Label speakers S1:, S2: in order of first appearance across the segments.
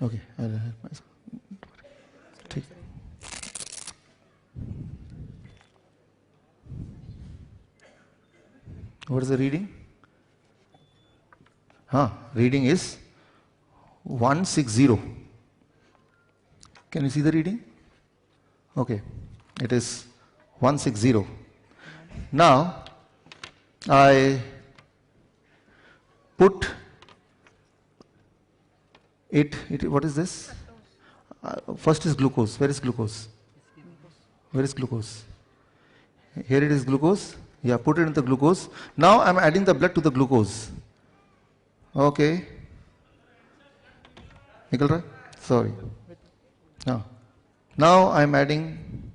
S1: Okay, I'll help myself. ठीक. What is the reading? Reading is 160. Can you see the reading? Okay, it is 160. Now, I put it, what is this? First is glucose. Where is glucose? Where is glucose? Here it is glucose. Yeah, put it in the glucose. Now I'm adding the blood to the glucose. Okay. Nikal Rai? Sorry. Now I'm adding.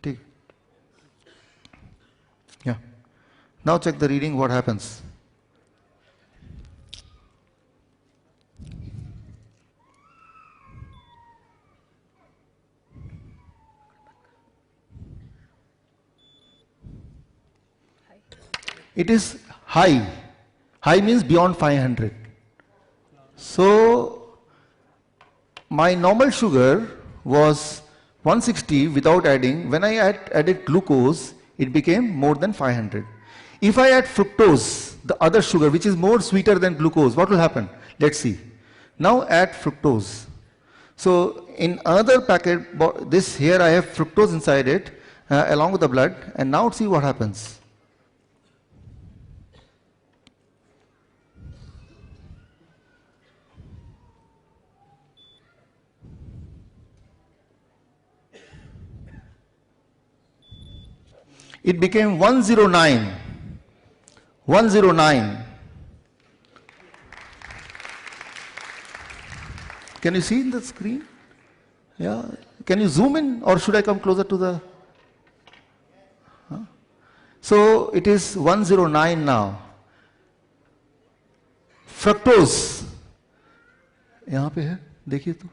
S1: Take. Yeah. Now check the reading, what happens. It is high. High means beyond 500. So my normal sugar was 160 without adding. When I added glucose, it became more than 500. If I add fructose, the other sugar which is more sweeter than glucose, what will happen? Let's see. Now add fructose. So in another packet, this here I have fructose inside it along with the blood, and now see what happens. It became 109. 109. Can you see in the screen? Yeah. Can you zoom in, or should I come closer to the? So it is 109 now. Fructose. यहाँ पे है, देखिए तो.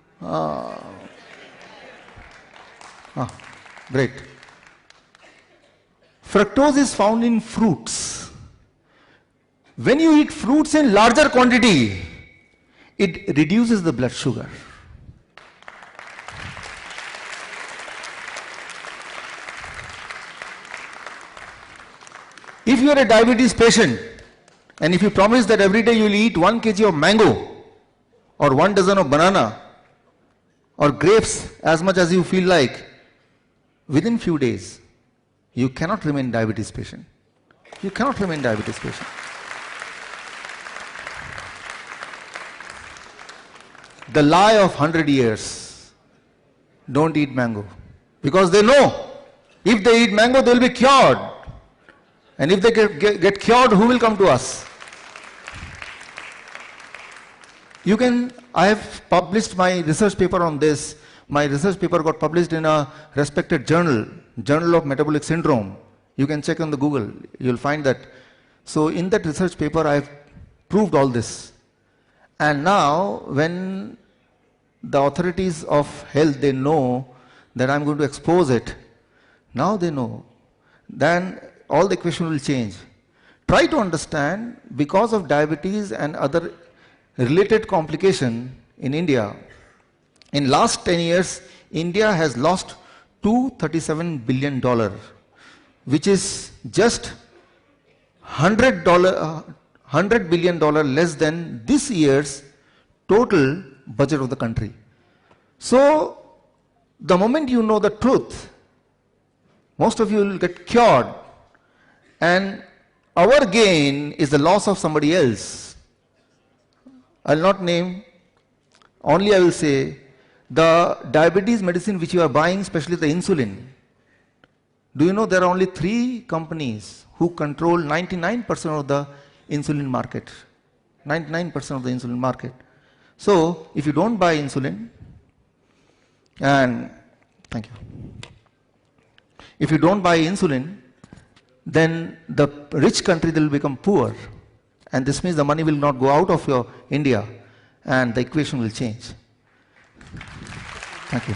S1: Great. Fructose is found in fruits. When you eat fruits in larger quantity, it reduces the blood sugar. If you are a diabetes patient, and if you promise that every day you will eat 1 kg of mango, or 1 dozen of banana, or grapes as much as you feel like, within few days, you cannot remain diabetes patient. You cannot remain diabetes patient. The lie of 100 years, don't eat mango. Because they know, if they eat mango, they will be cured. And if they get cured, who will come to us? I have published my research paper on this. My research paper got published in a respected journal, Journal of Metabolic Syndrome. You can check on the Google, you'll find that. So in that research paper, I've proved all this. And now, when the authorities of health, they know that I'm going to expose it, now they know, then all the equation will change. Try to understand, because of diabetes and other related complication in India, in last 10 years, India has lost $237 billion, which is just $100 billion less than this year's total budget of the country. So, the moment you know the truth, most of you will get cured, and our gain is the loss of somebody else. I'll not name, only I will say, the diabetes medicine which you are buying, especially the insulin. Do you know there are only 3 companies who control 99% of the insulin market? 99% of the insulin market. So, if you don't buy insulin, and thank you. If you don't buy insulin, then the rich country will become poor. And this means the money will not go out of your India, and the equation will change. Thank you.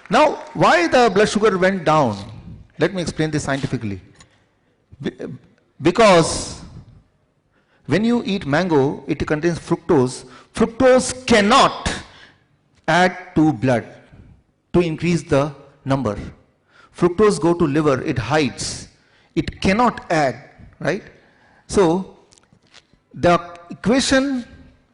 S1: Now, why the blood sugar went down? Let me explain this scientifically. Because When you eat mango, it contains fructose. Fructose cannot add to blood to increase the number. Fructose go to liver, it hides. It cannot add, right? So, the equation,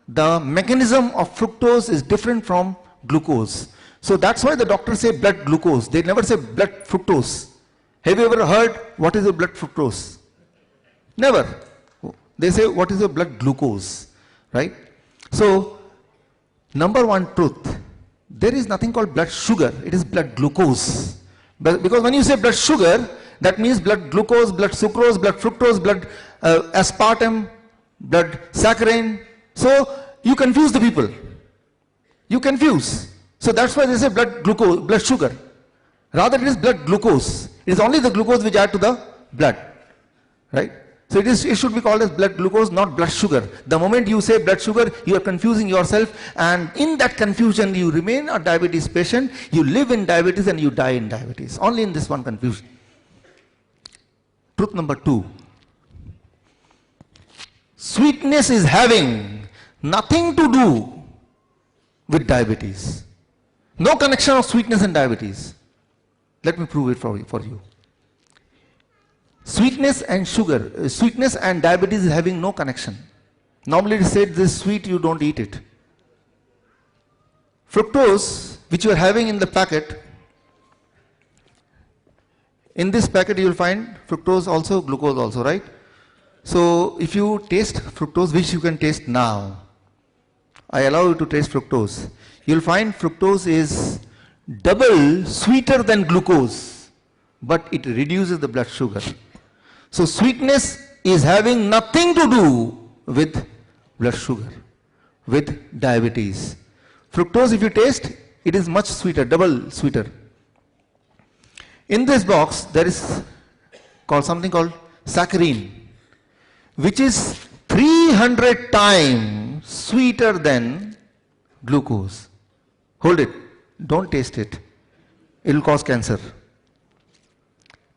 S1: the mechanism of fructose is different from glucose. So that's why the doctors say blood glucose. They never say blood fructose. Have you ever heard what is your blood fructose? Never. They say what is your blood glucose, right? So, number one truth, there is nothing called blood sugar, it is blood glucose. But because when you say blood sugar, that means blood glucose, blood sucrose, blood fructose, blood aspartame, blood saccharin. So you confuse the people. You confuse. So that's why they say blood glucose, blood sugar. Rather it is blood glucose. It is only the glucose which add to the blood, right? So it should be called as blood glucose, not blood sugar. The moment you say blood sugar, you are confusing yourself, and in that confusion you remain a diabetes patient, you live in diabetes and you die in diabetes. Only in this one confusion. Truth number two. Sweetness is having nothing to do with diabetes. No connection of sweetness and diabetes. Let me prove it for you. Sweetness and sugar, sweetness and diabetes is having no connection. Normally it is said this is sweet, you don't eat it. Fructose, which you are having in the packet, in this packet you will find fructose also, glucose also, right? So if you taste fructose, which you can taste now, I allow you to taste fructose, you will find fructose is double sweeter than glucose, but it reduces the blood sugar. So sweetness is having nothing to do with blood sugar, with diabetes. Fructose, if you taste, it is much sweeter, double sweeter. In this box, there is something called saccharin, which is 300 times sweeter than glucose. Hold it, don't taste it. It will cause cancer.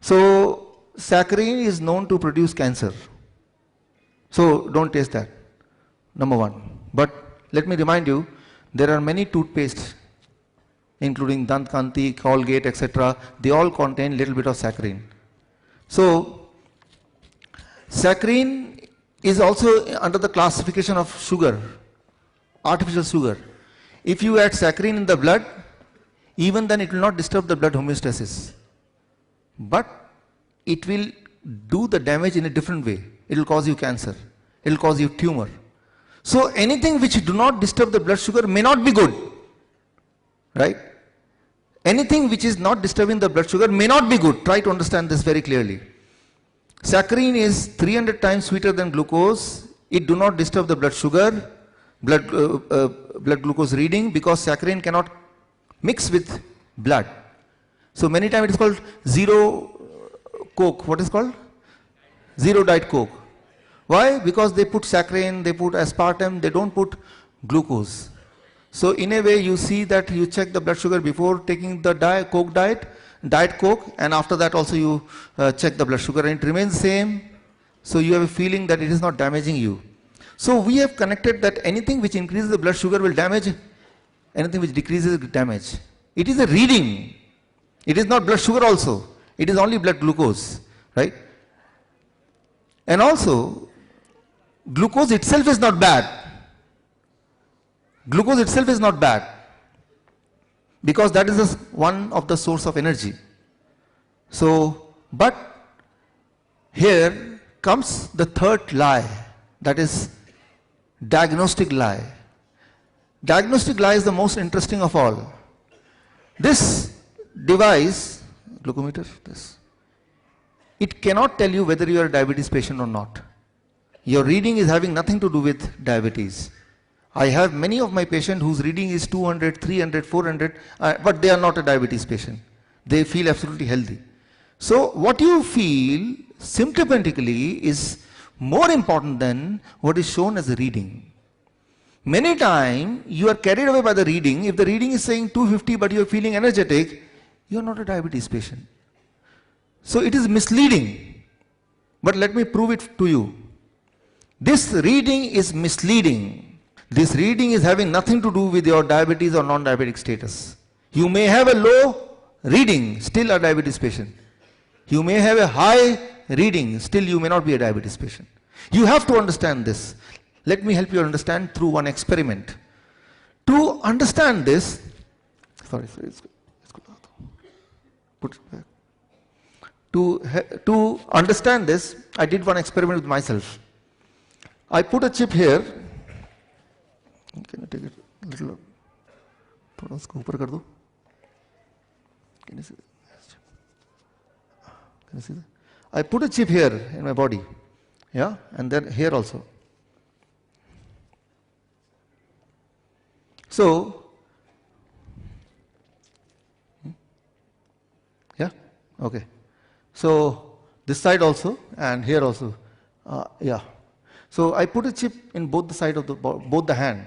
S1: So, saccharin is known to produce cancer. So don't taste that. Number one. But let me remind you, there are many toothpastes, including Dant Kanti, Colgate, etc. They all contain little bit of saccharin. So saccharin is also under the classification of sugar, artificial sugar. If you add saccharin in the blood, even then it will not disturb the blood homeostasis. But it will do the damage in a different way. It will cause you cancer. It will cause you tumor. So anything which do not disturb the blood sugar may not be good. Right? Anything which is not disturbing the blood sugar may not be good. Try to understand this very clearly. Saccharin is 300 times sweeter than glucose. It do not disturb the blood sugar, blood glucose reading, because saccharin cannot mix with blood. So many times it is called zero Coke. What is called? Zero Diet Coke. Why? Because they put saccharin, they put aspartame, they don't put glucose. So in a way you see that you check the blood sugar before taking the Diet Coke, and after that also you check the blood sugar and it remains same. So you have a feeling that it is not damaging you. So we have connected that anything which increases the blood sugar will damage, anything which decreases will damage. It is a reading. It is not blood sugar also. It is only blood glucose, right? And also, glucose itself is not bad. Glucose itself is not bad, because that is one of the source of energy. So, but here comes the third lie, that is diagnostic lie. Diagnostic lie is the most interesting of all. This device, glucometer, this, it cannot tell you whether you are a diabetes patient or not. Your reading is having nothing to do with diabetes. I have many of my patients whose reading is 200, 300, 400, but they are not a diabetes patient. They feel absolutely healthy. So what you feel symptomatically is more important than what is shown as a reading. Many times you are carried away by the reading. If the reading is saying 250 but you are feeling energetic, you are not a diabetes patient. So it is misleading. But let me prove it to you. This reading is misleading. This reading is having nothing to do with your diabetes or non-diabetic status. You may have a low reading, still a diabetes patient. You may have a high reading, still you may not be a diabetes patient. You have to understand this. Let me help you understand through one experiment. To understand this, put it back. To understand this, I did one experiment with myself. I put a chip here. Can you take it a little? Can you see that? Can you see that? I put a chip here in my body, yeah, and then here also. So, yeah, okay. So this side also and here also, yeah. So I put a chip in both the side of both the hand,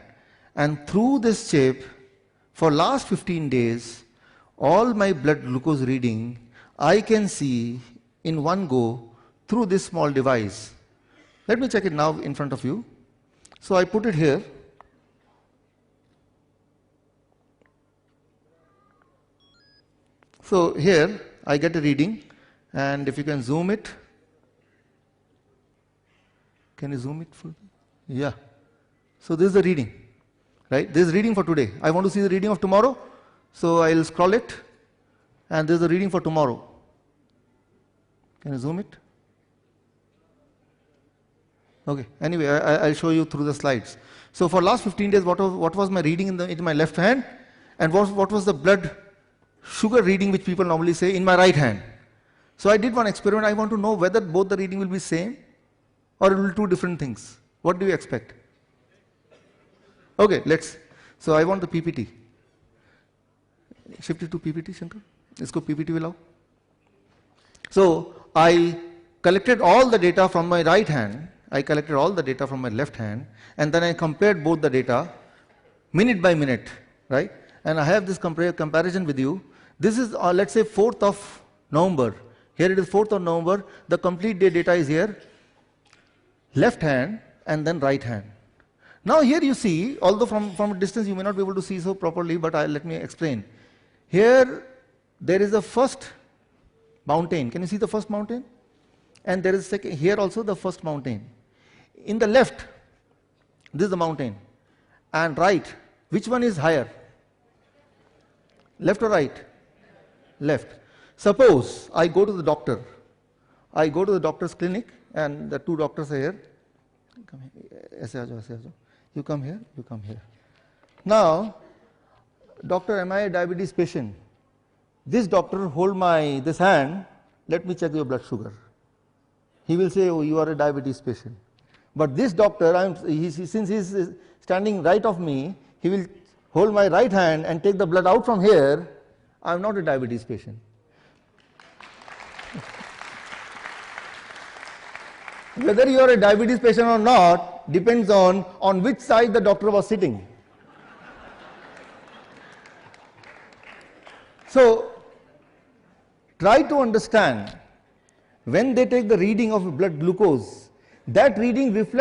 S1: and through this chip, for last 15 days, all my blood glucose reading I can see in one go through this small device. Let me check it now in front of you. So I put it here. So here I get a reading, and if you can zoom it, can you zoom it? Yeah. So this is the reading, right? This is reading for today. I want to see the reading of tomorrow, so I'll scroll it, and this is the reading for tomorrow. Can you zoom it? Okay. Anyway, I'll show you through the slides. So for last 15 days, what was my reading in my left hand, and what was the blood sugar reading which people normally say in my right hand. So I did one experiment. I want to know whether both the reading will be same or it will be two different things. What do you expect? Okay, let's. So I want the PPT. Shift it to PPT, Shankar. Let's go PPT will allow. So I collected all the data from my right hand. I collected all the data from my left hand, and then I compared both the data minute by minute, right? And I have this comparison with you. This is, let's say, 4th of November. Here it is 4th of November. The complete day data is here. Left hand and then right hand. Now here you see, although from a distance you may not be able to see so properly, but let me explain. Here there is a first mountain. Can you see the first mountain? And there is second, here also the first mountain. In the left, this is the mountain. And right, which one is higher? Left or right? Left. Suppose I go to the doctor. I go to the doctor's clinic, and the two doctors are here. Come here. You come here, you come here. Now, doctor, am I a diabetes patient? This doctor hold this hand, let me check your blood sugar. He will say, oh, you are a diabetes patient. But this doctor, since he is standing right of me, he will hold my right hand and take the blood out from here. I am not a diabetes patient. Whether you are a diabetes patient or not depends on which side the doctor was sitting. So try to understand, when they take the reading of blood glucose, that reading reflects